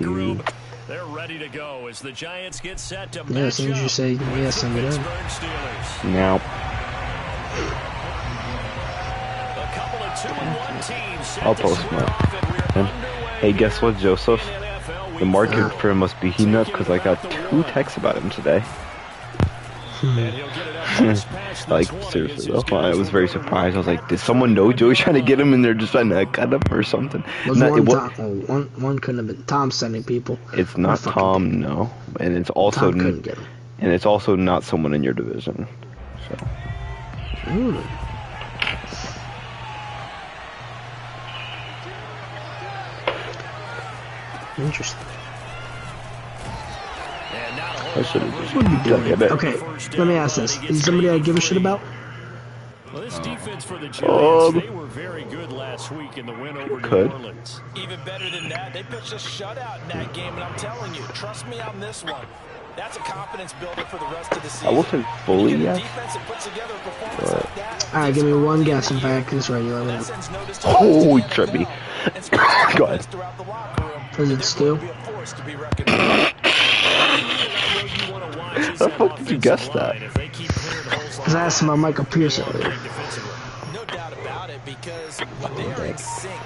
You. They're ready to go as the Giants get set to yeah, as soon as you say yes, I'm in. Now. I'll post my. Hey, guess what, Joseph? The market for him must be heating up because I got 2 texts about him today. Like, seriously though, I was very surprised. I was like, did someone know Joey's trying to get him and they're just trying to cut him or something? One couldn't have been Tom sending people. It's not Tom, no. And it's also couldn't get him. And it's also not someone in your division. So. Interesting. I should have just Okay, let me ask this. Is somebody I give a shit about? Well, this defense for the Giants, they were very good last week in the win over New Orleans. Even better than that, they pitched a shutout in that game, and I'm telling you, trust me on this one. That's a confidence builder for the rest of the season. I wasn't fully yet. Alright, give me one guess and back this regular round. Oh, he tripped me. Go ahead. Is it Stu? How the fuck did you guess that? Because I asked him about Michael Pierce earlier. No doubt about it, because when they are in sync,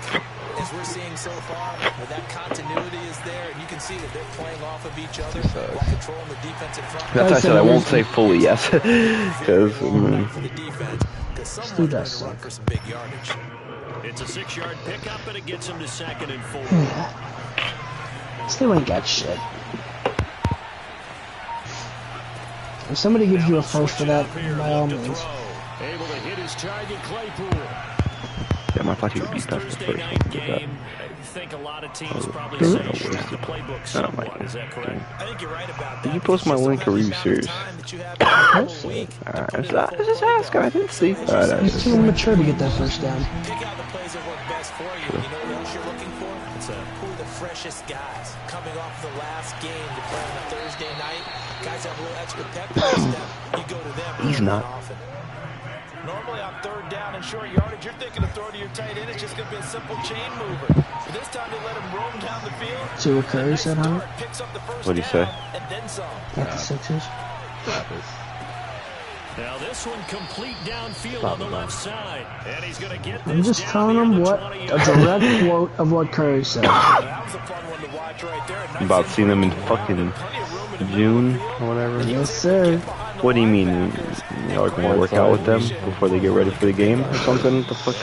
as we're seeing so far, that continuity is there, and you can see that they're playing off of each other while controlling the defensive front. That's why I said I won't say fully yes. Because, Stu does suck. It's a 6-yard pickup, and it gets him to 2nd and 4. Stu ain't got shit. If somebody gives you a first for that, by all means. Able to hit his target, Claypool. Damn, I thought he would be past the first one. I think a lot of teams probably say the playbook somewhat. Is that correct? I think you're right about that. Did you post my link or were you serious? Alright, I just asking, I didn't see. He's too mature to get that first down. Pick out the plays that work best for you. You know what else you're looking for? Who are the freshest guys coming off the last game to play on a Thursday night? Guys have a little extra pep in their step. You go to them. He's not. Often. Normally on 3rd down and short yardage, you're thinking of throw to your tight end. It's just going to be a simple chain mover. But this time they let him roam down the field. See what Curry said, huh? What'd he say? And then some. Got the Sixers. Now this one complete downfield on the left side. And he's going to get this. I'm just telling him what a direct quote of what Curry said. That was a fun one to watch right there. I'm about seeing them in fucking June or whatever. Yes, sir. What do you mean? You like want to work out with them before they get ready for the game or something? What the fuck?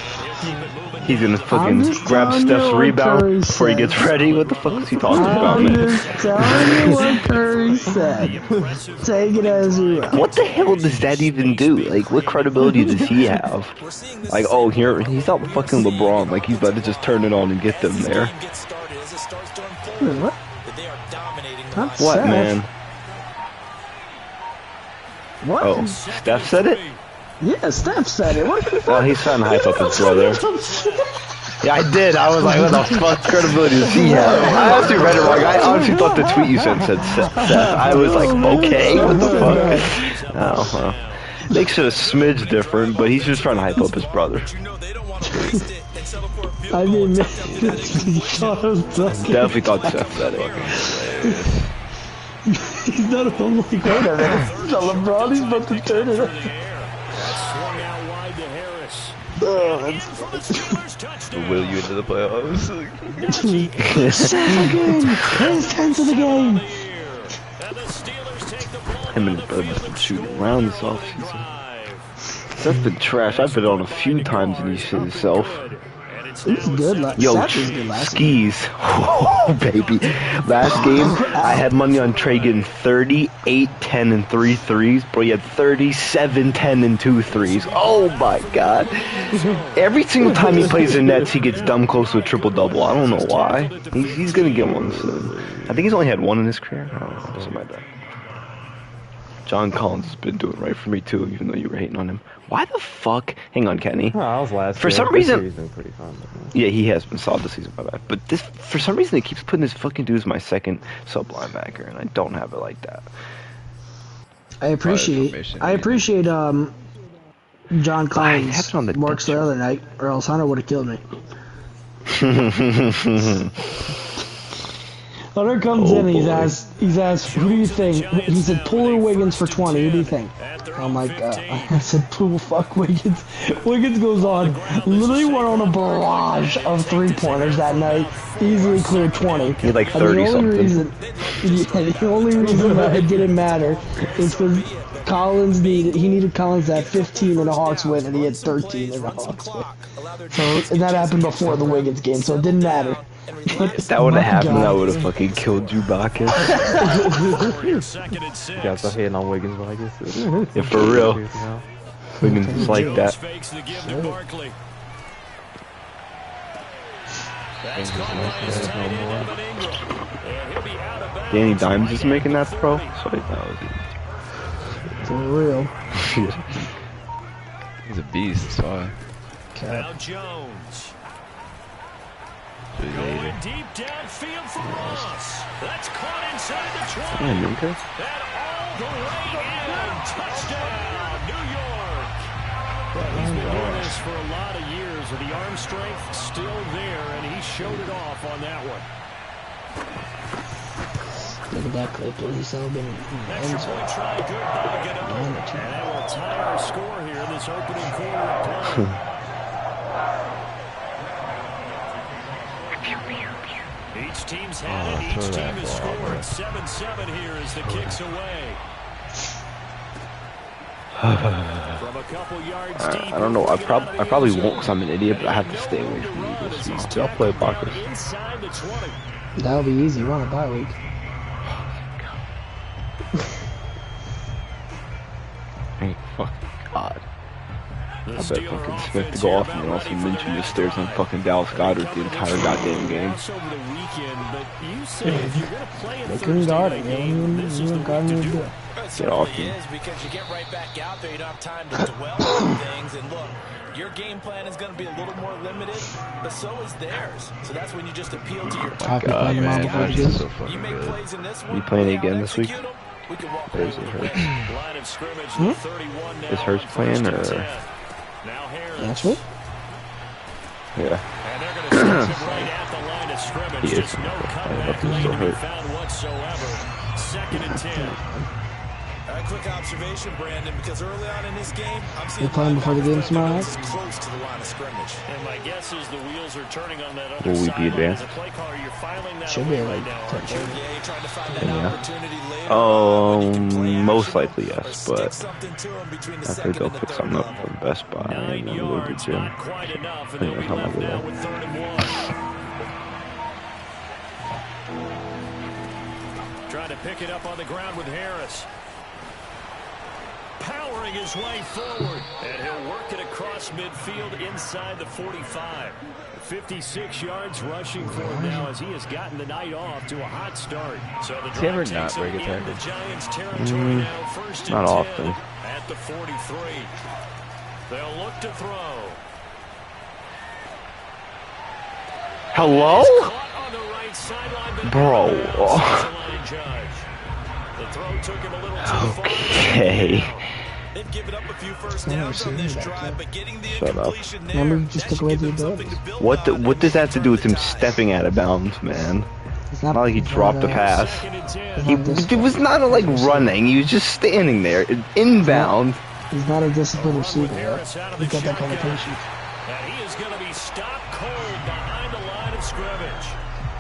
He's gonna fucking grab Steph's rebound before he gets ready? What the fuck is he talking about, man? I'm just telling you what Curry said. Take it as you will. What the hell does that even do? Like, what credibility does he have? Like, oh, here, he's not fucking LeBron. Like, he's about to just turn it on and get them there. What? What, man? What? Oh, Steph said it? Yeah, Steph said it. What the fuck? Well, he's trying to hype up his brother. Yeah, I did. I was like, what the fuck credibility does he have? I honestly read it wrong. I honestly thought the tweet you sent said Seth. I was like, okay, what the fuck? Oh, well. Makes it a smidge different, but he's just trying to hype up his brother. I mean, definitely thought Seth said it. He's not a like, wait a minute. LeBron, he's about to turn it up. Swung out wide to Harris. Oh, that's Will you into the playoffs? Seth again! His 10th of the game! Him and his brother just been shooting around this offseason. Seth's been trash. I've been on a few times and he shit himself. He's good. Yo, skis. Oh, baby. Last game, I had money on Trey getting 38, 10, and 3 threes. Bro, he had 37, 10, and 2 threes. Oh, my God. Every single time he plays the Nets, he gets dumb close to a triple-double. I don't know why. He's going to get one soon. I think he's only had one in his career. I don't know. Something like that. John Collins has been doing right for me, too, even though you were hating on him. Why the fuck? Hang on, Kenny. Oh, I was last for year. some reason, he's been pretty fun. Yeah, he has been solid this season, my bad. But this, for some reason, he keeps putting this fucking dude as my second sub linebacker, and I don't have it like that. I appreciate John Collins works the other night, or else Hunter would have killed me. Hunter comes in and he's asked, who do you think? He said, pull or Wiggins for 20. Who do you think? I'm like, I said, pull, fuck Wiggins. Wiggins goes on, literally went on a barrage of 3-pointers that night. Easily cleared 20. He had like 30 something. The only reason that it didn't matter is because Collins needed Collins at 15 in a Hawks win, and he had 13 in a Hawks win. So, and that happened before the Wiggins game, so it didn't matter. If that would have happened, I would have fucking killed you, Bacchus. You guys are hating on Wiggins, but I guess. Yeah, for real. Wiggins is like that. Danny Dimes is making that throw. Sorry, that was For real. He's a beast, that's why. Now Jones. Going deep downfield for Ross. That's caught inside the 20. yeah, Minka. And all the way in. Touchdown, New York. He's been doing this for a lot of years, and the arm strength still there, and he showed it off on that one. Look at that clip. He's celebrating. Extra point try, good by Gadot. And that will tie our score here in this opening quarter of play. Each team's had it. Each team has scored. 7-7 here as the kick's away. From a couple yards deep. I don't know. I probably won't because I'm an idiot, but I have to stay away from you this month. I'll play Bacchus. Inside the 20. That'll be easy. We're on a bye week. Thank fucking God. I bet fucking Smith to go off and also mention the stairs on fucking Dallas Goddard the entire goddamn game. They couldn't guard it. They didn't guard him to do it. Get off me. Because you get right back out there, you don't have time to dwell on things. And look, your game plan is going to be a little more limited, but so is theirs. So that's when you just appeal to your God, man, Hurts is so fucking you make good. plays in this one. You playing again this week? We can walk Or is it Hurts? Line of scrimmage, 31 now. Is Hurts playing or? Now Harris. That's what? Yeah. And they're going to start him right at the line of scrimmage. He is. Just no comeback He's lane still to be hurt. found whatsoever. 2nd and 10. A quick observation, Brandon, because early on in this game, I'm seeing They playing before the game tomorrow? close to the line of scrimmage. And my guess is the wheels are turning on that other Will we be sideline. advanced? As a play caller, you're filing that Should be away like right now, 10. aren't you? Yeah, you're trying to find that Yeah. opportunity later. Most likely yes, but Something to him between the I think second they'll and the pick third something up level. from Best Buy and 9 then go to the yards, gym. not quite enough, and I they'll think be that's how left I now will. with 3rd and 1. Trying to pick it up on the ground with Harris. Powering his way forward, and he'll work it across midfield inside the 45. 56 yards rushing for him now as he has gotten the night off to a hot start. So the Does he ever drive not takes break him a tackle? into Giants territory now, 1st and Not 10 often. at the 43. They'll look to throw. Hello? Caught on the right sideline, but Bro. out of bounds, says the line judge. The throw took him a little too far. Okay. They've given up a few first downs on this drive, but getting the Shut up. incompletion there, Remember, you just that took should away give the them something abilities. to build on What does that have to do with him next few stepping out of bounds, man? It's Not like he dropped the pass. 2nd and 10. He was not like running. He was just standing there, inbound. He's not a disciplined receiver yet. Harris out of the He's got that shotgun. connotation. And he is going to be stopped cold behind the line of scrimmage.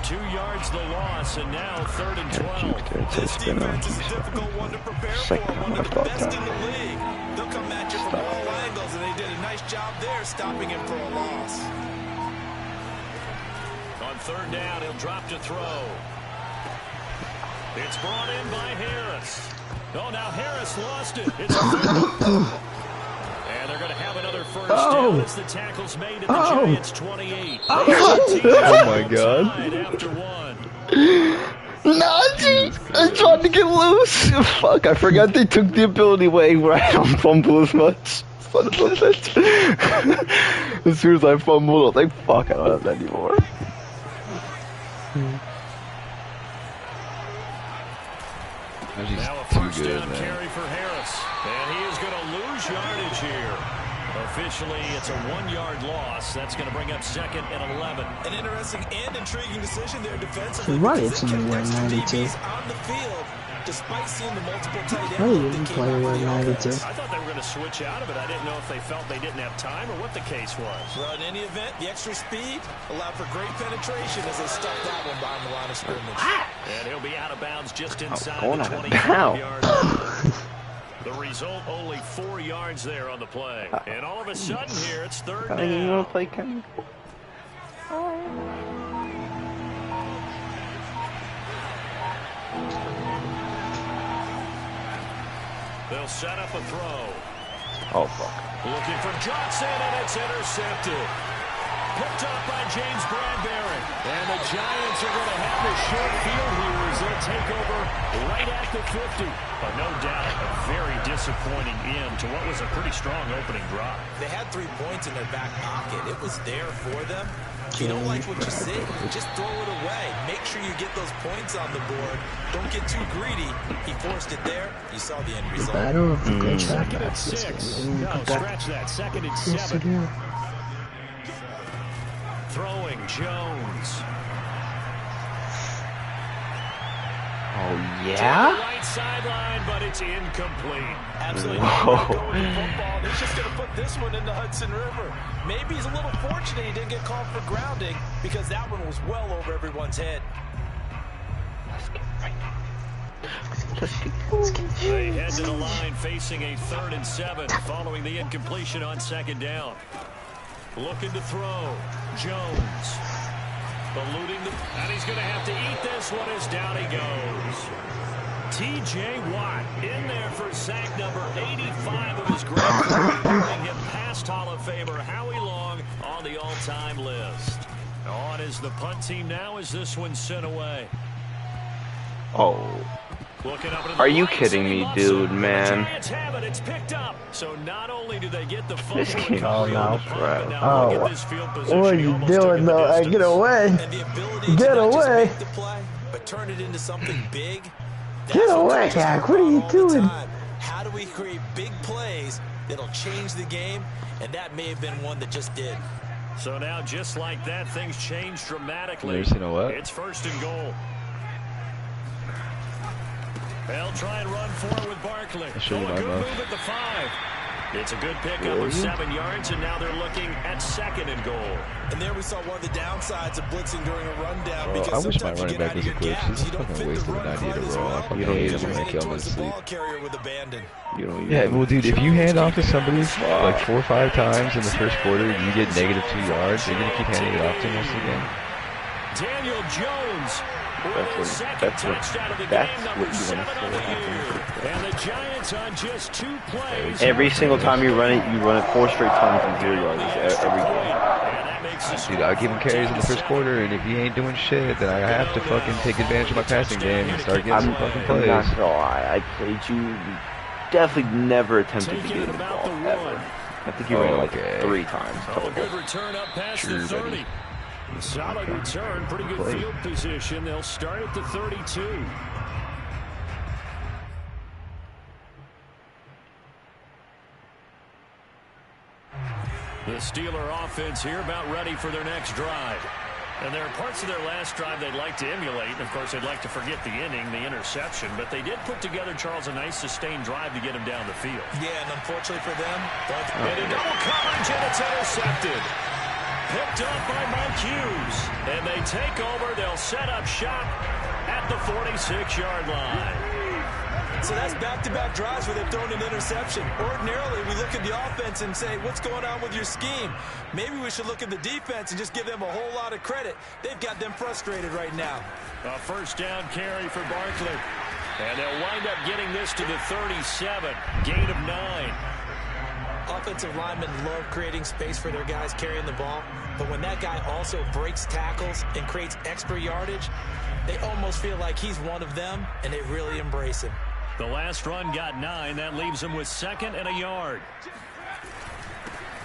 2 yards the loss, and now 3rd and 12. This defense is a difficult one to prepare for, Second one time of I the thought best that. in the league. They'll come at you from all angles, and they did a nice job there stopping him for a loss. On 3rd down, he'll drop to throw. It's brought in by Harris. Oh, now Harris lost it. It's a and they're going to have another first down as the tackle's made at the Giants' 28. Oh my God. Tied after one. Najee! I tried to get loose! Fuck, I forgot they took the ability away where I don't fumble as much. Son of a bitch. As soon as I fumbled, I was like, fuck, I don't have that anymore. Now a Too first good, down man. carry for Harris. And he is going to lose yardage here. Officially, it's a 1-yard loss. That's going to bring up 2nd and 11. An interesting and intriguing decision there defensively. Right, Because it's they kept wearing extra 92. DBs on the field, despite seeing the multiple tight Right, end you that came play out wearing for the 92. offense. I thought they were going to switch out of it. I didn't know if they felt they didn't have time or what the case was. Well, in any event, the extra speed allowed for great penetration as they stuffed that one behind the line of scrimmage. And he'll be out of bounds just inside going the out of 25-yard line. The result, only 4 yards there on the play. And all of a sudden here, it's 3rd I think you down. want to play Kenny. They'll set up a throw. Oh, fuck. Looking for Johnson, and it's intercepted. Picked up by James Bradbury. And the Giants are going to have the short field here as they'll take over right at the 50. But no doubt, a very disappointing end to what was a pretty strong opening drive. They had 3 points in their back pocket. It was there for them. If you don't like what you see, just throw it away. Make sure you get those points on the board. Don't get too greedy. He forced it there. You saw the end result. I don't know if the good try 2nd and back this 6. game. No, scratch that. 2nd and Yes, I 7. do. Throwing Jones. Oh, To yeah? the right sideline, but it's incomplete. Absolutely Whoa. not going to football. He's just going to put this one in the Hudson River. Maybe he's a little fortunate he didn't get called for grounding because that one was well over everyone's head. They head to the line facing a 3rd and 7 following the incompletion on 2nd down. Looking to throw. Jones. Eluding the... And he's going to have to eat this one as down he goes. T.J. Watt in there for sack number 85 of his career, bringing him past Hall of Famer Howie Long on the all-time list. On is the punt team now as this one's sent away. Oh. Looking up into Are the you right kidding side, me, loves dude, it. man? The Giants have it. It's picked up. So not only do they get the This fumble game recovery is on the crap. punt, but now look Oh, at this field position. what are He you almost took doing, it the though? Hey, distance. get away. And the ability Get to not just away. make the play, but turn it into something big. Get away, Hack. What are you doing? How do we create big plays that'll change the game? And that may have been one that just did. So now, just like that, things change dramatically. You know what? It's 1st and goal. They'll try and run forward with Barkley. I'll show you A my good mouth. move at the 5. It's a good pickup of 7 yards, and now they're looking at 2nd and goal. And there we saw one of the downsides of blitzing during a rundown. Bro, Because I wish my sometimes you running get back out of was a your glitch. gaps. This is You don't fucking fit the wasting run an idea quite to as roll. I well. fucking You don't hate use it when them. I kill him in Towards the sleep. ball carrier with abandon. You don't Yeah, well, dude, if you hand off to somebody like 4 or 5 times in the first quarter, you get -2 yards. You're gonna keep handing it off to them the game. Daniel Jones with his second touchdown of the game, number 7 on the year. And the Giants on just 2 plays. Every single time you run it 4 straight times and 0 yards every game. And that makes this Dude, I'll give him carries in the first quarter, and if he ain't doing shit, then I have to fucking take advantage of my passing game and start getting some fucking I'm plays. not gonna lie. I played you. Definitely never attempted to taking get it in the about ball, the ever. 1. I think you ran it like Okay. 3 times Oh, a total. good return up past the 30. Solid return, pretty good Play. field position. They'll start at the 32. The Steeler offense here about ready for their next drive. And there are parts of their last drive they'd like to emulate. And, of course, they'd like to forget the inning, the interception. But they did put together, Charles, a nice sustained drive to get him down the field. Yeah, and unfortunately for them, And in double coverage, and it's intercepted. Picked up by Mike Hughes. And they take over. They'll set up shop at the 46-yard line. so that's back-to-back drives where they've thrown an interception. Ordinarily, we look at the offense and say, what's going on with your scheme? Maybe we should look at the defense and just give them a whole lot of credit. They've got them frustrated right now. A first down carry for Barkley. And they'll wind up getting this to the 37. Gain of 9. Offensive linemen love creating space for their guys carrying the ball, but when that guy also breaks tackles and creates extra yardage, they almost feel like he's one of them, and they really embrace him. The last run got 9. That leaves him with 2nd and a yard.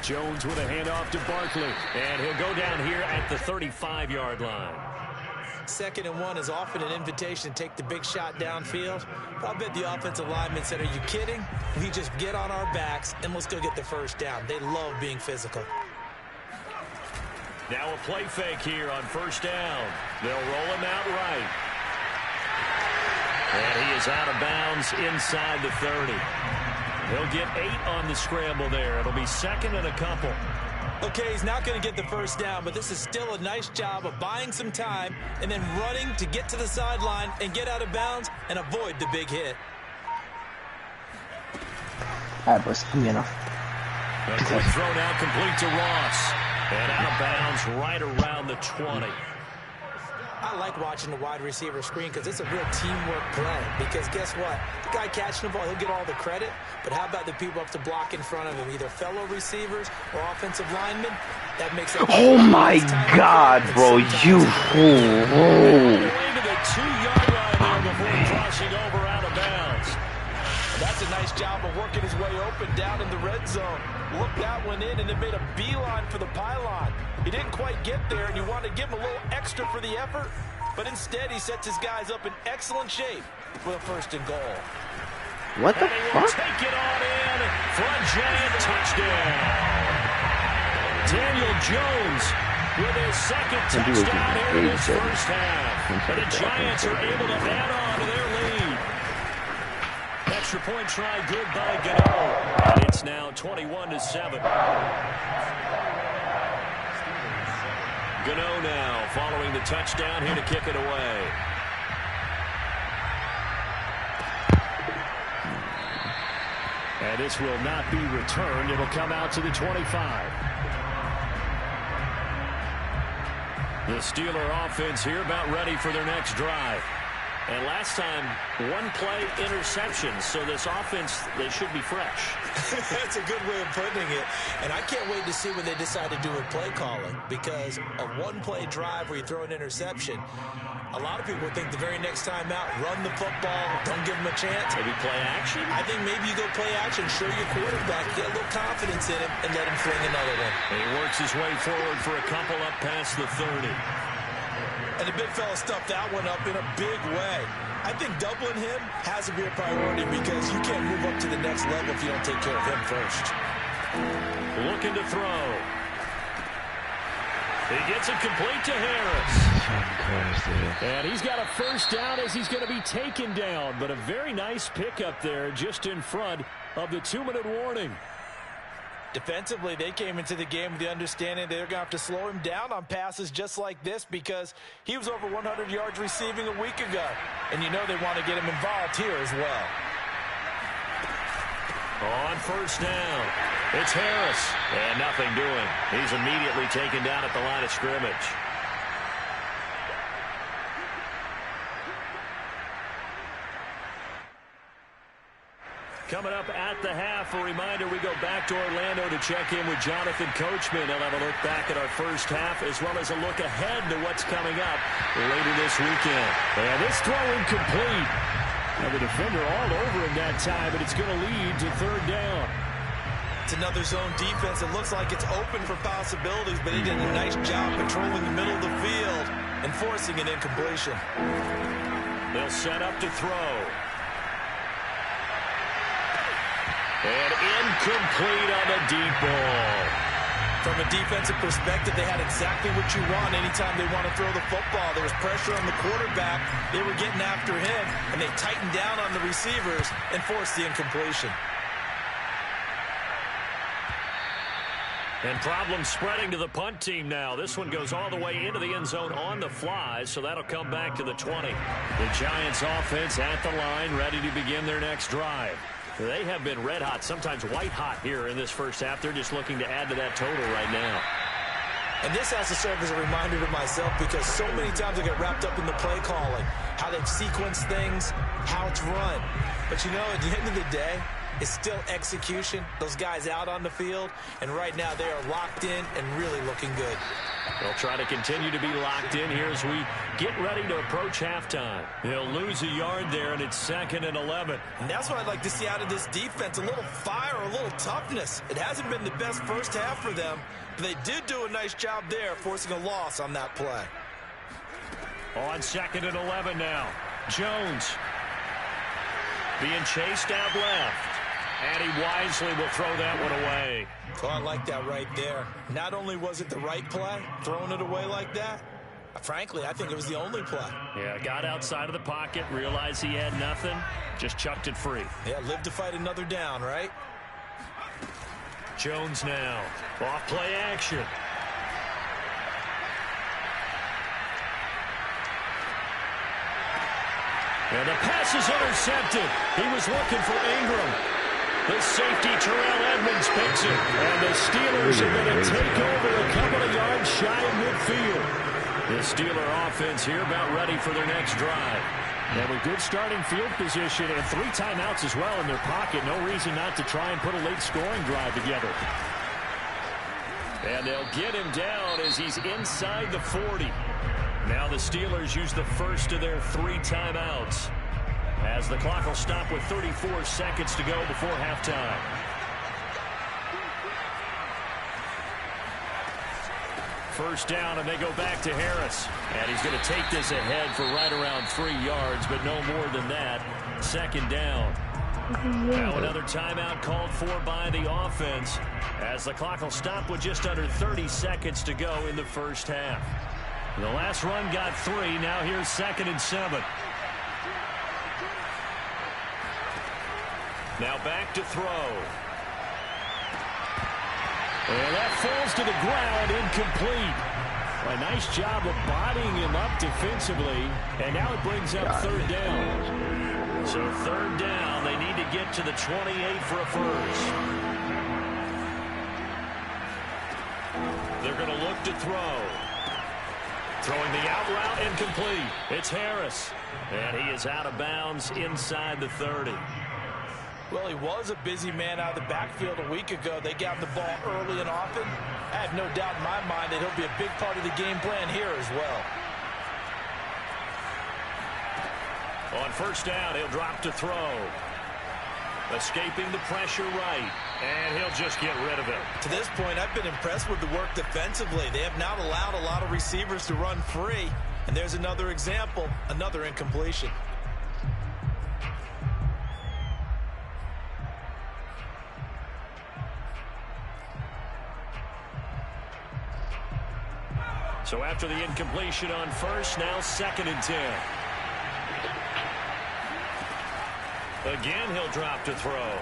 Jones with a handoff to Barkley, and he'll go down here at the 35-yard line. 2nd and 1 is often an invitation to take the big shot downfield. But I bet the offensive lineman said, are you kidding? We just get on our backs and let's go get the first down. They love being physical. Now a play fake here on 1st down. They'll roll him out right. And he is out of bounds inside the 30. He'll get 8 on the scramble there. It'll be 2nd and a couple. Okay, he's not going to get the first down, but this is still a nice job of buying some time and then running to get to the sideline and get out of bounds and avoid the big hit. All right, boys, I'm enough. A quick throw now complete to Ross. And out of bounds right around the 20. I like watching the wide receiver screen because it's a real teamwork play. Because guess what? The guy catching the ball, he'll get all the credit. But how about the people up to block in front of him? Either fellow receivers or offensive linemen. That makes it. Oh my God, bro! You. Into the 2-yard line there before crossing over out of bounds. That's a nice job of working his way open down in the red zone. Looked that one in and then made a beeline for the pylon. He didn't quite get there, and you want to give him a little extra for the effort, but instead he sets his guys up in excellent shape for the 1st and goal. What the fuck? Take it on in for a giant touchdown. Daniel Jones with his 2nd touchdown here in this 1st half. And the Giants are able to add on to their lead. Extra point try good by Gano. And it's now 21-7. Gano now following the touchdown here to kick it away. And this will not be returned. It'll come out to the 25. The Steeler offense here about ready for their next drive. And last time, 1-play interception. So this offense, they should be fresh. That's a good way of putting it. And I can't wait to see what they decide to do with play calling. Because a 1-play drive where you throw an interception, a lot of people think the very next time out, run the football, don't give them a chance. Maybe play action? I think maybe you go play action, show your quarterback, get a little confidence in him, and let him fling another one. And he works his way forward for a couple up past the 30. And the big fella stuffed that one up in a big way. I think doubling him has to be a priority because you can't move up to the next level if you don't take care of him first. Looking to throw. He gets it complete to Harris. And he's got a 1st down as he's going to be taken down. But a very nice pickup there just in front of the 2-minute warning. Defensively, they came into the game with the understanding they're going to have to slow him down on passes just like this because he was over 100 yards receiving a week ago. And you know they want to get him involved here as well. On 1st down, it's Harris. And nothing doing. He's immediately taken down at the line of scrimmage. Coming up at the half, a reminder, we go back to Orlando to check in with Jonathan Coachman. He'll have a look back at our 1st half as well as a look ahead to what's coming up later this weekend. And this throw incomplete. And the defender all over him that time, but it's going to lead to 3rd down. It's another zone defense. It looks like it's open for possibilities, but he did a nice job patrolling the middle of the field and forcing an incompletion. They'll set up to throw. And incomplete on the deep ball. From a defensive perspective, they had exactly what you want anytime they want to throw the football. There was pressure on the quarterback. They were getting after him, and they tightened down on the receivers and forced the incompletion. And problems spreading to the punt team now. This one goes all the way into the end zone on the fly, so that'll come back to the 20. The Giants offense at the line, ready to begin their next drive. They have been red hot, sometimes white hot here in this 1st half. They're just looking to add to that total right now. And this has to serve as a reminder to myself because so many times I get wrapped up in the play calling, how they've sequenced things, how it's run. But you know, at the end of the day, it's still execution. Those guys out on the field, and right now they are locked in and really looking good. They'll try to continue to be locked in here as we get ready to approach halftime. They'll lose a yard there, and it's 2nd and 11. And that's what I'd like to see out of this defense, a little fire, a little toughness. It hasn't been the best 1st half for them, but they did do a nice job there, forcing a loss on that play. On 2nd and 11 now. Jones being chased out left. And he wisely will throw that one away. Oh, I like that right there. Not only was it the right play, throwing it away like that, frankly, I think it was the only play. Yeah, got outside of the pocket, realized he had nothing, just chucked it free. Yeah, live to fight another down, right? Jones now. Off play action. And the pass is intercepted. He was looking for Ingram. The safety, Terrell Edmonds, picks it. And the Steelers are going to take over a couple of yards shy of midfield. The Steeler offense here about ready for their next drive. And with good starting field position and 3 timeouts as well in their pocket, no reason not to try and put a late scoring drive together. And they'll get him down as he's inside the 40. Now the Steelers use the first of their 3 timeouts, as the clock will stop with 34 seconds to go before halftime. First down, and they go back to Harris. And he's going to take this ahead for right around 3 yards, but no more than that. 2nd down. Now another timeout called for by the offense, as the clock will stop with just under 30 seconds to go in the first half. The last run got 3. Now here's 2nd and 7. Now back to throw. And that falls to the ground, incomplete. A nice job of bodying him up defensively. And now it brings up 3rd down. So 3rd down, they need to get to the 28 for a first. They're going to look to throw. Throwing the out route, incomplete. It's Harris. And he is out of bounds inside the 30. Well, he was a busy man out of the backfield a week ago. They got the ball early and often. I have no doubt in my mind that he'll be a big part of the game plan here as well. On 1st down, he'll drop to throw. Escaping the pressure right. And he'll just get rid of it. To this point, I've been impressed with the work defensively. They have not allowed a lot of receivers to run free. And there's another example, another incompletion. So after the incompletion on 1st, now 2nd and 10. Again, he'll drop to throw.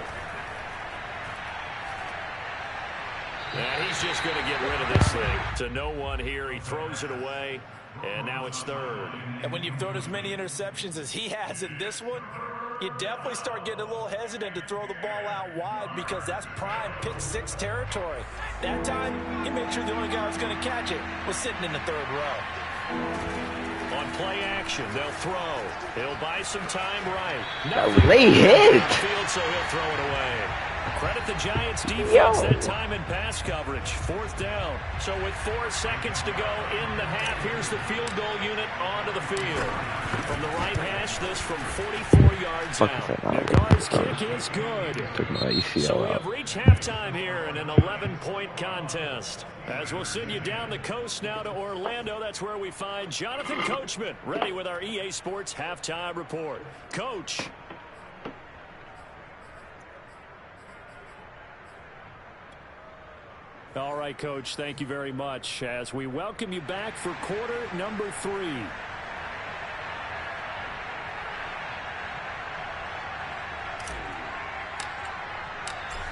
And he's just going to get rid of this thing to no one here. He throws it away, and now it's 3rd. And when you've thrown as many interceptions as he has in this one, you definitely start getting a little hesitant to throw the ball out wide, because that's prime pick 6 territory. That time, he made sure the only guy who was going to catch it was sitting in the 3rd row. On play action, they'll throw. He'll buy some time right. Late hit. Field, so he'll throw it away. Credit the Giants defense that time in pass coverage. 4th down. So with 4 seconds to go in the half, here's the field goal unit onto the field. From the right hash, this from 44 yards out. The Cards kick is good. Took my ACL So we out. have reached halftime here in an 11-point contest. As we'll send you down the coast now to Orlando, that's where we find Jonathan Coachman, ready with our EA Sports halftime report. Coach. All right, Coach, thank you very much as we welcome you back for quarter number 3.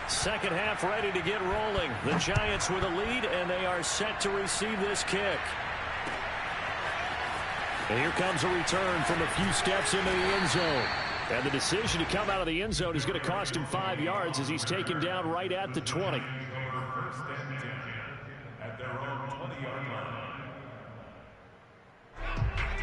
Second half ready to get rolling. The Giants with a lead, and they are set to receive this kick. And here comes a return from a few steps into the end zone. And the decision to come out of the end zone is going to cost him 5 yards as he's taken down right at the 20.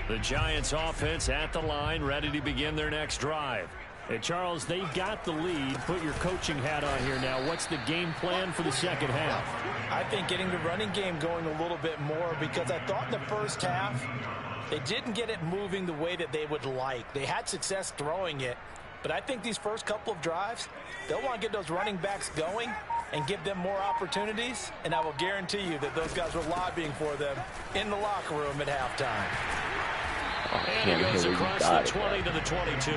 The Giants offense at the line, ready to begin their next drive. And Charles, they've got the lead. Put your coaching hat on here now. What's the game plan for the second half? I think getting the running game going a little bit more, because I thought in the first half they didn't get it moving the way that they would like. They had success throwing it, but I think these first couple of drives, they'll want to get those running backs going and give them more opportunities, and I will guarantee you that those guys were lobbying for them in the locker room at halftime. And it goes across the 20 to the 22.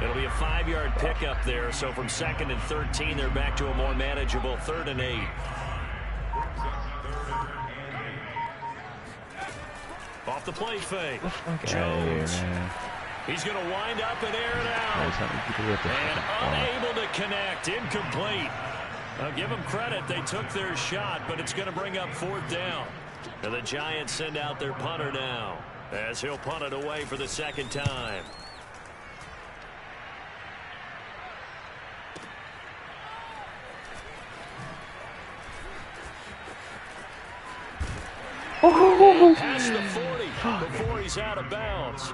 It'll be a 5-yard pickup there. So from 2nd and 13, they're back to a more manageable 3rd and 8. Off the play fake. Jones. He's going to wind up and air it out. And unable to connect. Incomplete. I'll give them credit. They took their shot, but it's going to bring up 4th down. And the Giants send out their punter now, as he'll punt it away for the 2nd time. Past the 40 before he's out of bounds.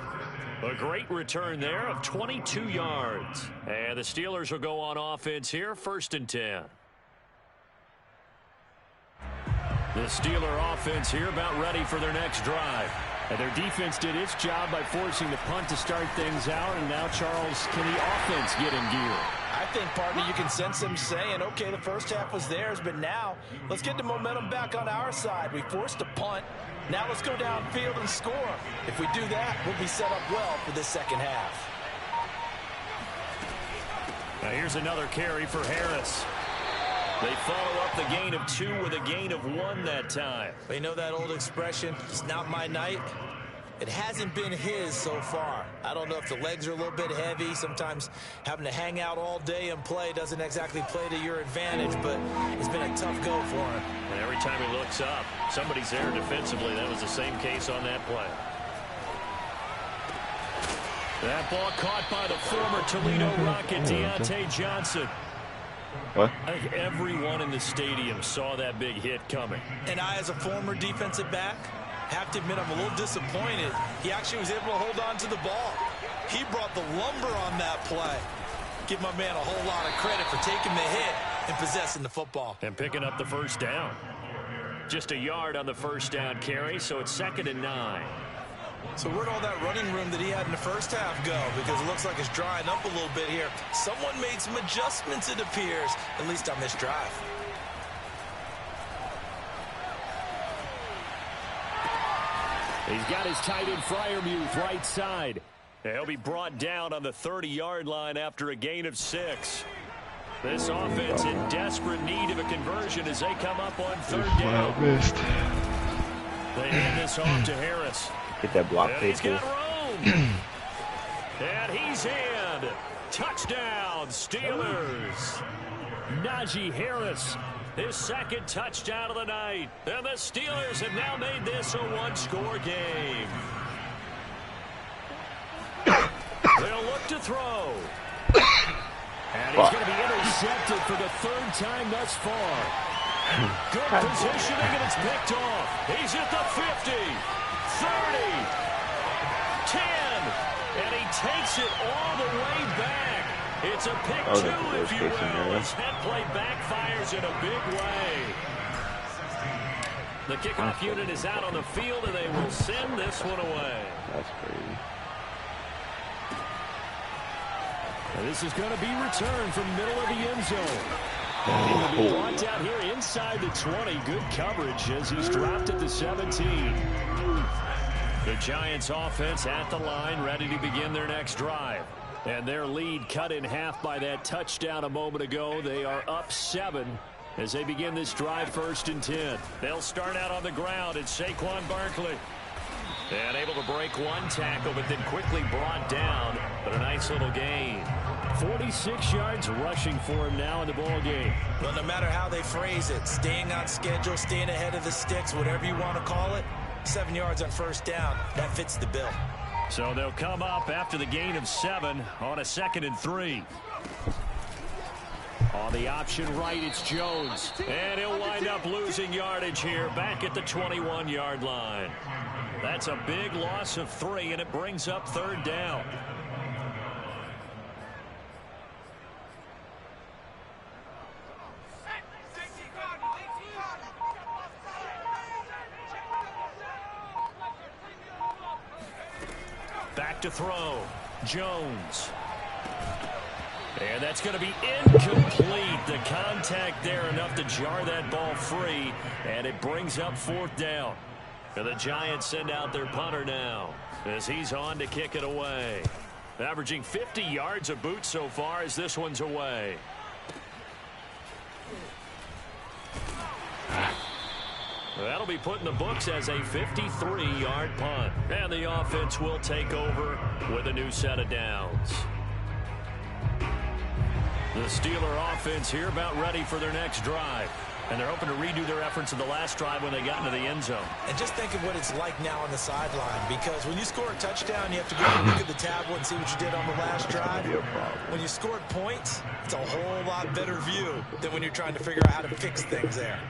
A great return there of 22 yards. And the Steelers will go on offense here, 1st and 10. The Steeler offense here about ready for their next drive. And their defense did its job by forcing the punt to start things out. And now, Charles, can the offense get in gear? I think, partner, you can sense them saying, okay, the first half was theirs, but now let's get the momentum back on our side. We forced a punt. Now let's go downfield and score. If we do that, we'll be set up well for this 2nd half. Now here's another carry for Harris. They follow up the gain of 2 with a gain of 1 that time. But you know that old expression, it's not my night? It hasn't been his so far. I don't know if the legs are a little bit heavy. Sometimes having to hang out all day and play doesn't exactly play to your advantage, but it's been a tough go for him. And every time he looks up, somebody's there defensively. That was the same case on that play. That ball caught by the former Toledo Rocket, Deontay Johnson. What? I think everyone in the stadium saw that big hit coming. And I, as a former defensive back, have to admit I'm a little disappointed. He actually was able to hold on to the ball. He brought the lumber on that play. Give my man a whole lot of credit for taking the hit and possessing the football. And picking up the 1st down. Just a yard on the 1st down carry, so it's 2nd and 9. So where'd all that running room that he had in the first half go? Because it looks like it's drying up a little bit here. Someone made some adjustments, it appears, at least on this drive. He's got his tight end Freiermuth right side. He'll be brought down on the 30-yard line after a gain of 6. This offense in desperate need of a conversion as they come up on 3rd down. They hand this off to Harris. Get that block, He's got room. And he's in. Touchdown, Steelers. Najee Harris, his 2nd touchdown of the night. And the Steelers have now made this a 1-score game. They'll look to throw. And he's going to be intercepted for the 3rd time thus far. Good positioning, and it's picked off. He's at the 50, 30, 10, and he takes it all the way back. It's a pick 2, if you will, as that play backfires in a big way. The kickoff unit is out on the field, and they will send this one away. That's crazy. And this is going to be returned from the middle of the end zone. He will be brought down here inside the 20. Good coverage as he's dropped at the 17. The Giants offense at the line, ready to begin their next drive. And their lead cut in half by that touchdown a moment ago. They are up 7 as they begin this drive, 1st and 10. They'll start out on the ground. It's Saquon Barkley. And able to break 1 tackle, but then quickly brought down. But a nice little gain. 46 yards rushing for him now in the ball game. Well, no matter how they phrase it, staying on schedule, staying ahead of the sticks, whatever you want to call it, 7 yards on 1st down, that fits the bill. So they'll come up after the gain of 7 on a 2nd and 3. On the option right, it's Jones. And he'll wind up losing yardage here back at the 21-yard line. That's a big loss of 3, and it brings up 3rd down. Back to throw. Jones. And that's going to be incomplete. The contact there enough to jar that ball free, and it brings up 4th down. And the Giants send out their punter now as he's on to kick it away. Averaging 50 yards a boot so far as this one's away. That'll be put in the books as a 53-yard punt. And the offense will take over with a new set of downs. The Steeler offense here about ready for their next drive. And they're hoping to redo their efforts in the last drive when they got into the end zone. And just think of what it's like now on the sideline. Because when you score a touchdown, you have to go and look at the tablet and see what you did on the last drive. When you scored points, it's a whole lot better view than when you're trying to figure out how to fix things there.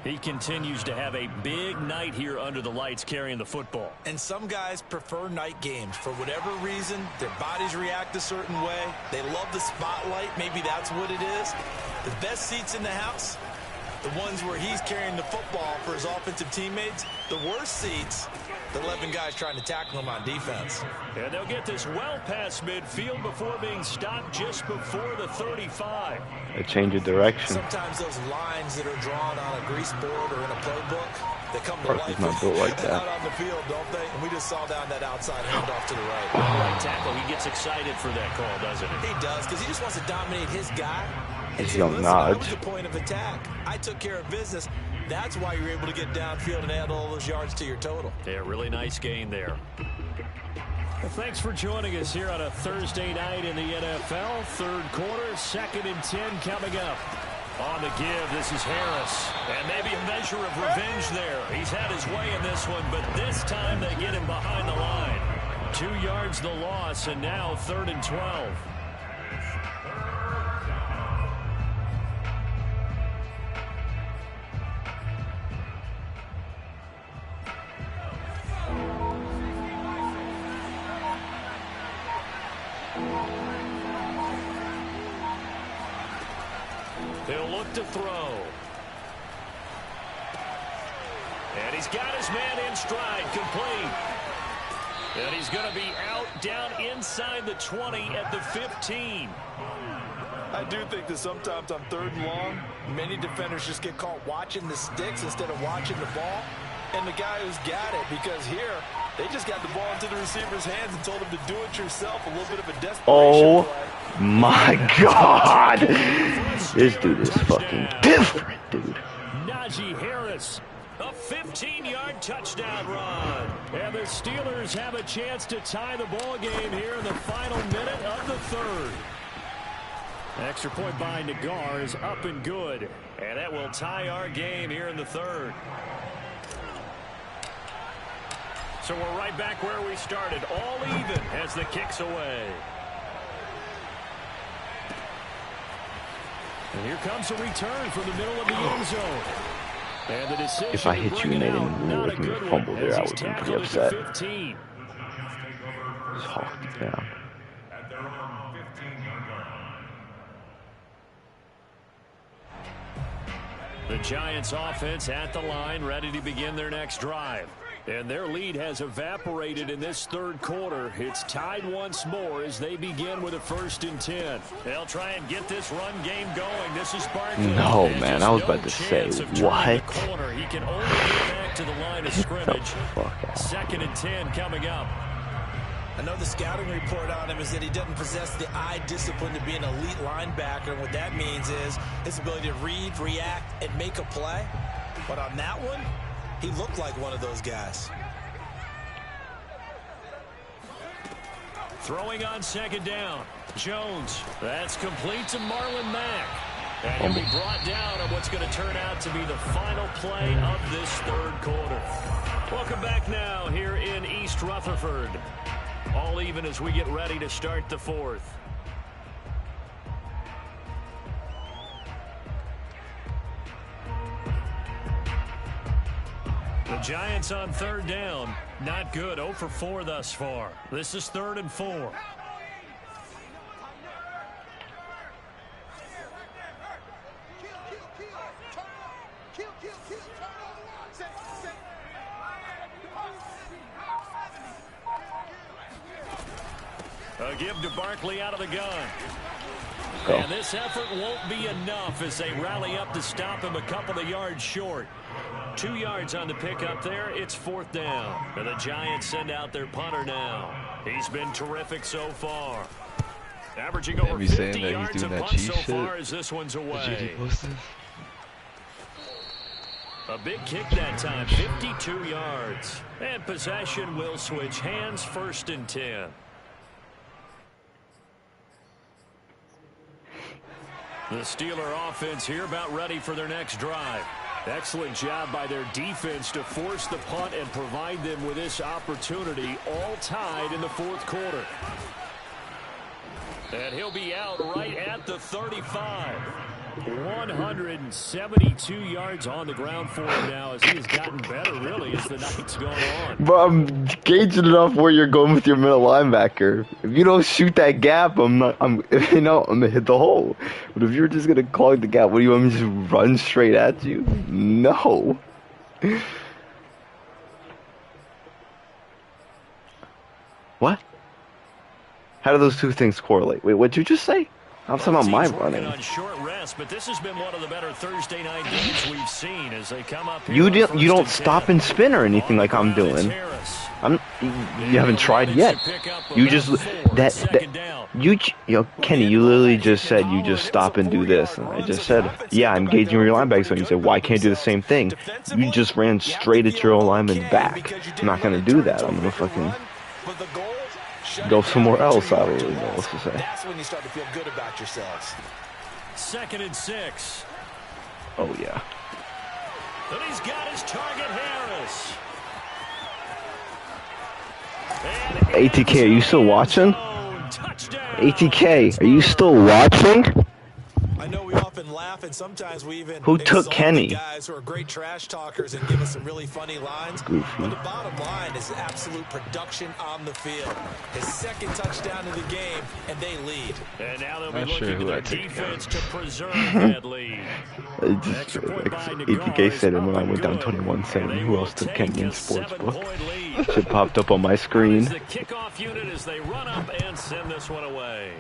He continues to have a big night here under the lights carrying the football. And some guys prefer night games. For whatever reason, their bodies react a certain way. They love the spotlight. Maybe that's what it is. The best seats in the house, the ones where he's carrying the football for his offensive teammates. The worst seats, the 11 guys trying to tackle him on defense. And they'll get this well past midfield before being stopped just before the 35. A change of direction. Sometimes those lines that are drawn on a grease board or in a playbook, they come to life not built like that. out on the field, don't they? And we just saw down that outside handoff to the right. Right tackle, he gets excited for that call, doesn't he? He does, because he just wants to dominate his guy. It's Hey, young listen, nudge. that was the point of attack. I took care of business. That's why you're able to get downfield and add all those yards to your total. Yeah, really nice gain there. Well, thanks for joining us here on a Thursday night in the NFL. Third quarter, 2nd and 10 coming up. On the give, this is Harris. And maybe a measure of revenge there. He's had his way in this one, but this time they get him behind the line. 2 yards the loss, and now 3rd and 12. He'll look to throw. And he's got his man in stride, complete. And he's going to be out down inside the 20 at the 15. I do think that sometimes on 3rd and long, many defenders just get caught watching the sticks instead of watching the ball. And the guy who's got it, because here, they just got the ball into the receiver's hands and told him to do it yourself. A little bit of a desperation play. My God. This dude is fucking different, dude. Najee Harris, a 15-yard touchdown run. And the Steelers have a chance to tie the ball game here in the final minute of the 3rd. Extra point by Nagar is up and good. And that will tie our game here in the 3rd. So we're right back where we started, all even as the kick's away. And here comes a return from the middle of the end zone. And the decision If I hit you and they didn't rule with me fumble there, I would be pretty upset. Just hawked it down. The Giants offense at the line, ready to begin their next drive. And their lead has evaporated in this 3rd quarter. It's tied once more as they begin with a 1st and 10. They'll try and get this run game going. This is Barkley. No, man, I was about to say, what? He can only get back to the line of scrimmage. 2nd and 10 coming up. I know the scouting report on him is that he doesn't possess the eye discipline to be an elite linebacker. And what that means is his ability to read, react, and make a play. But on that one, he looked like one of those guys. Throwing on 2nd down. Jones. That's complete to Marlon Mack. And he'll be brought down on what's going to turn out to be the final play of this 3rd quarter. Welcome back now here in East Rutherford. All even as we get ready to start the 4th. The Giants on 3rd down. Not good. 0 for 4 thus far. This is 3rd and 4. A give to Barkley out of the gun. And this effort won't be enough as they rally up to stop him a couple of yards short. 2 yards on the pickup there. It's 4th down. And the Giants send out their punter now. He's been terrific so far. Averaging over 50 yards a punt so far as this one's away. A big kick that time, 52 yards. And possession will switch hands, 1st and 10. The Steeler offense here about ready for their next drive. Excellent job by their defense to force the punt and provide them with this opportunity, all tied in the 4th quarter. And he'll be out right at the 35. 172 yards on the ground for him now as he has gotten better, really, as the night's gone on. But I'm gauging it off where you're going with your middle linebacker. If you don't shoot that gap, I'm gonna hit the hole. But if you're just gonna clog the gap, what do you want me to just run straight at you? No. What? How do those two things correlate? Wait, what'd you just say? I'm talking about my running. On short rest, but this has been one of the better Thursday night games we've seen as they come up. You don't stop and spin or anything like I'm doing. You haven't tried yet. You just Kenny, you literally just said you just stop and do this, and I just said, yeah, I'm gauging your linebacker. So you said, why can't I do the same thing? You just ran straight at your own lineman's back. I'm not gonna do that. I'm gonna fucking go somewhere else. I don't really know what to say. That's when you start to feel good about yourselves. 2nd and 6. Oh yeah. And he's got his target, Harris. And ATK, are you still watching? touchdown. ATK, are you still watching? I know we often laugh and sometimes we even Who took Kenny? Guys who are great trash talkers and give us some really funny lines. Goofy. But the bottom line is absolute production on the field. His 2nd touchdown of the game, and they lead. And now they'll be Not sure looking to who I their took. Defense to preserve that lead. ATK said it when I went down 21-7. Who else took Kenny in Sportsbook? Shit popped up on my screen. The kickoff unit as they run up and send this one away.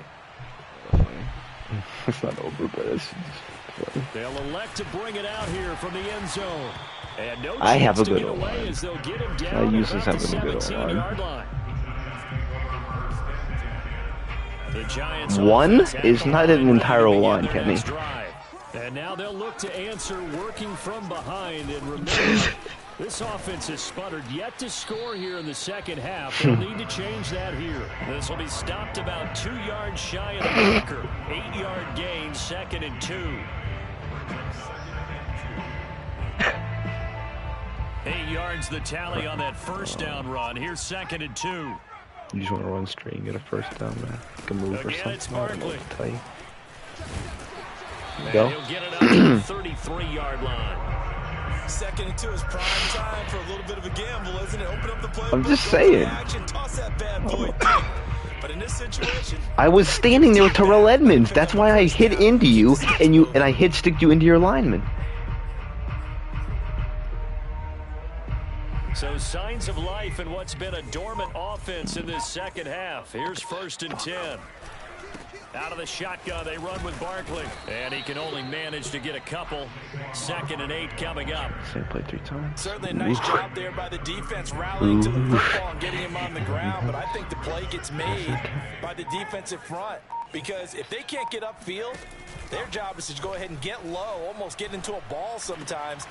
It's not over, but it's just funny. They'll elect to bring it out here from the end zone. And no I have a chance to good get away O-line. as they'll get him I down usually at have a good 17-yard line. The Giants One offense is at the not an line entire ready to line, begin their Kenny. next drive. And now they'll look to answer working from behind. And remember, this offense has sputtered yet to score here in the 2nd half. They'll need to change that here. This will be stopped about 2 yards shy of the marker. 8-yard gain, 2nd and 2. 8 yards the tally on that 1st down run. Here's 2nd and 2. You just want to run straight and get a 1st down, man. You can move or Again, it's something. I don't know Barkley. what to tell you. And Go. he'll get it up to the 33-yard line. 2nd and 2 is prime time for a little bit of a gamble, isn't it? Open up the play. I'm just saying. Action, toss that bad boy deep. But in this situation, I was standing there with Terrell Edmonds. That's why I hit into you, and I hit sticked you into your lineman. So signs of life in what's been a dormant offense in this 2nd half. Here's 1st and 10. Out of the shotgun, they run with Barkley. And he can only manage to get a couple. 2nd and 8 coming up. Same play 3 times. certainly a nice job there by the defense rallying to the football and getting him on the ground. But I think the play gets made by the defensive front. Because if they can't get upfield, their job is to go ahead and get low, almost get into a ball sometimes.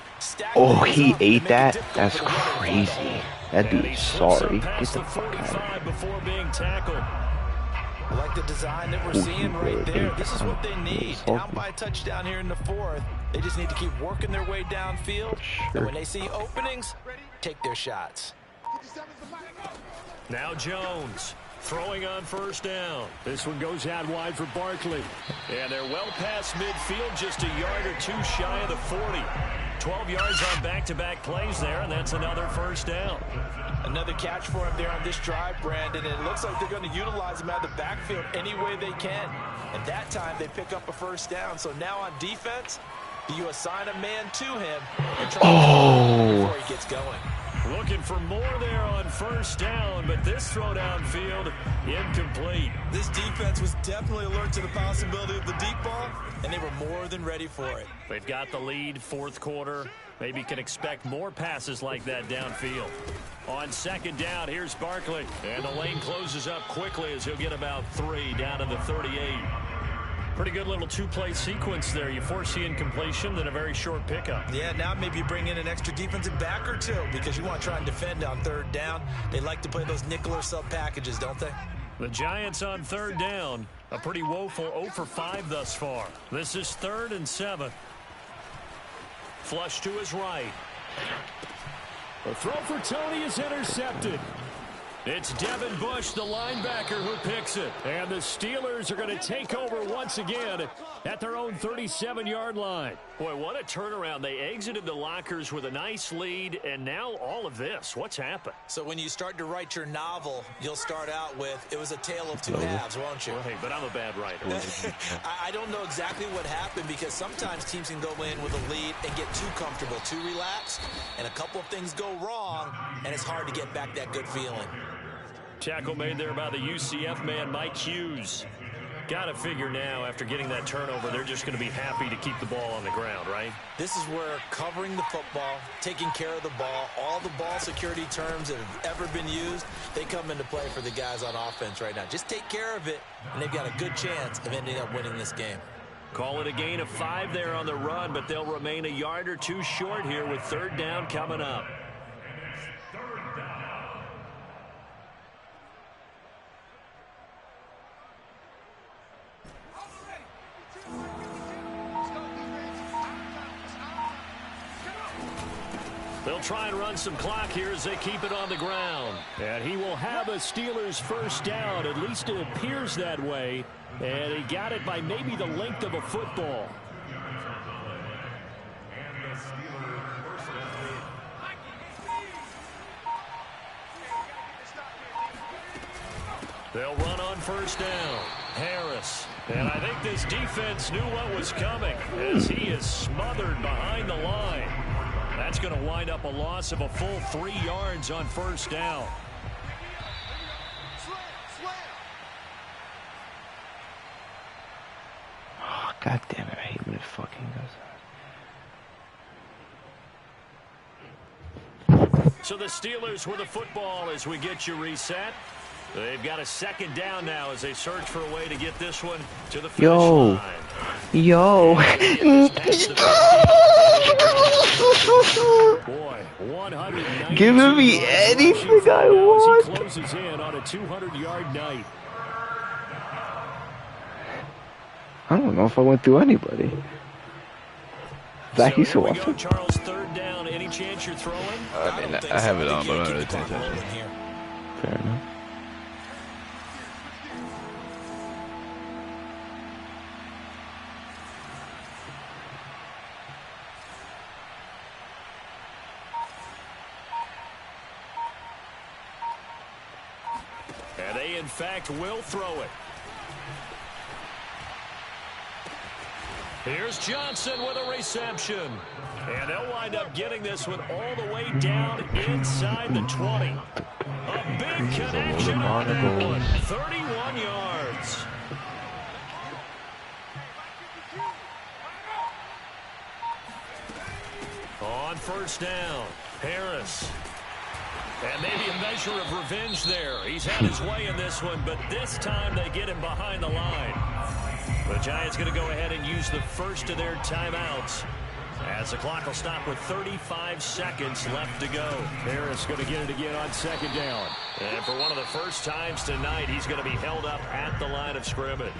Oh, he ate that? That's crazy. That dude's sorry. Get the fuck out of here. Before being tackled. I like the design that we're seeing right there. This is what they need. Down by a touchdown here in the 4th. They just need to keep working their way downfield. And when they see openings, take their shots. Now Jones throwing on 1st down. This one goes out wide for Barkley. And they're well past midfield, just a yard or 2 shy of the 40. 12 yards on back-to-back plays there, and that's another 1st down. Another catch for him there on this drive, Brandon. And it looks like they're going to utilize him out of the backfield any way they can. And that time they pick up a 1st down. So now on defense, do you assign a man to him and try to before he gets going? Looking for more there on 1st down, but this throw downfield incomplete. This defense was definitely alert to the possibility of the deep ball, and they were more than ready for it. They've got the lead, 4th quarter. Maybe you can expect more passes like that downfield. On second down, here's Barkley. And the lane closes up quickly as he'll get about 3 down to the 38. Pretty good little two-play sequence there. You force the incompletion, then a very short pickup. Yeah, now maybe you bring in an extra defensive back or two because you want to try and defend on third down. They like to play those nickel or sub packages, don't they? The Giants on third down. A pretty woeful 0 for 5 thus far. This is 3rd and 7. Flush to his right. The throw for Tony is intercepted. It's Devin Bush, the linebacker, who picks it. And the Steelers are going to take over once again at their own 37-yard line. Boy, what a turnaround. They exited the lockers with a nice lead, and now all of this. What's happened? So when you start to write your novel, you'll start out with, it was a tale of two halves, won't you? Right, but I'm a bad writer. I don't know exactly what happened because sometimes teams can go in with a lead and get too comfortable, too relaxed, and a couple of things go wrong, and it's hard to get back that good feeling. Tackle made there by the UCF man, Mike Hughes. Got to figure now, after getting that turnover, they're just going to be happy to keep the ball on the ground, right? This is where covering the football, taking care of the ball, all the ball security terms that have ever been used, they come into play for the guys on offense right now. Just take care of it, and they've got a good chance of ending up winning this game. Call it a gain of 5 there on the run, but they'll remain a yard or two short here with third down coming up. They'll try and run some clock here as they keep it on the ground. And he will have a Steelers first down. At least it appears that way. And he got it by maybe the length of a football. They'll run on first down. Harris. And I think this defense knew what was coming as he is smothered behind the line. That's going to wind up a loss of a full 3 yards on first down. Oh, God damn it. I hate when it fucking does that. So the Steelers with the football as we get you reset. They've got a second down now as they search for a way to get this one to the finish line. Yo. Boy, 190. Giving me anything I want. He closes in on a 200-yard night. I don't know if I went through anybody. That So he's so awesome. Charles, third down. Any chance you're throwing? I mean, I have it on, but I'm not really paying attention. Fair enough. And they, in fact, will throw it. Here's Johnson with a reception. And they'll wind up getting this one all the way down inside the 20. A big connection on that one. 31 yards. On first down, Harris. And maybe a measure of revenge there. He's had his way in this one, but this time they get him behind the line. The Giants going to go ahead and use the first of their timeouts as the clock will stop with 35 seconds left to go. Harris going to get it again on second down. And for one of the first times tonight, he's going to be held up at the line of scrimmage.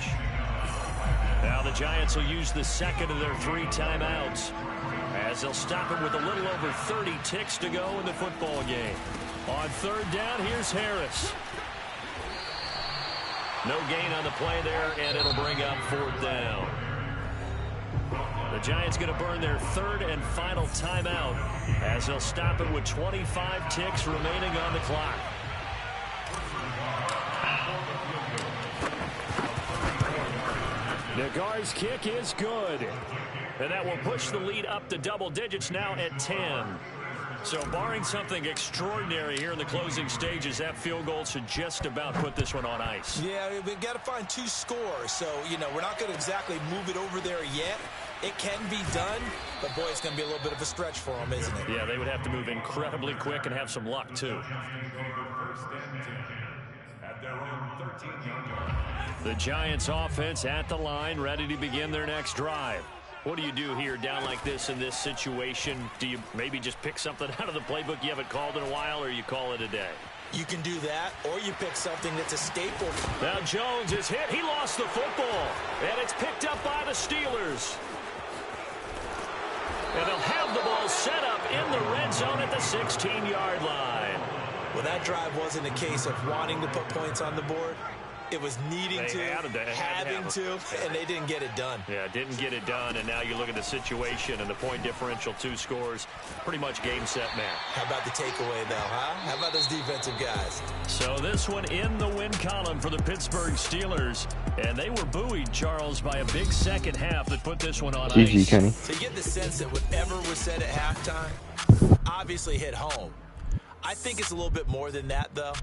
Now the Giants will use the second of their 3 timeouts as they'll stop it with a little over 30 ticks to go in the football game. On third down, here's Harris. No gain on the play there, and it'll bring up fourth down. The Giants going to burn their third and final timeout as they'll stop it with 25 ticks remaining on the clock. Nagar's kick is good. And that will push the lead up to double digits now at 10. So barring something extraordinary here in the closing stages, that field goal should just about put this one on ice. Yeah, we've got to find 2 scores. So, you know, we're not going to exactly move it over there yet. It can be done, but boy, it's going to be a little bit of a stretch for them, isn't it? Yeah, they would have to move incredibly quick and have some luck, too. The Giants offense at the line, ready to begin their next drive. What do you do here down like this in this situation? Do you maybe just pick something out of the playbook you haven't called in a while, or you call it a day? You can do that, or you pick something that's a staple. Now Jones is hit. He lost the football, and it's picked up by the Steelers. And they'll have the ball set up in the red zone at the 16-yard line. Well, that drive wasn't a case of wanting to put points on the board. It was needing having to, and they didn't get it done. Yeah, didn't get it done, and now you look at the situation and the point differential, 2 scores, pretty much game, set, match. How about the takeaway, though, huh? How about those defensive guys? So this one in the win column for the Pittsburgh Steelers, and they were buoyed, Charles, by a big second half that put this one on ice. GG, Kenny. So you get the sense that whatever was said at halftime obviously hit home. I think it's a little bit more than that, though.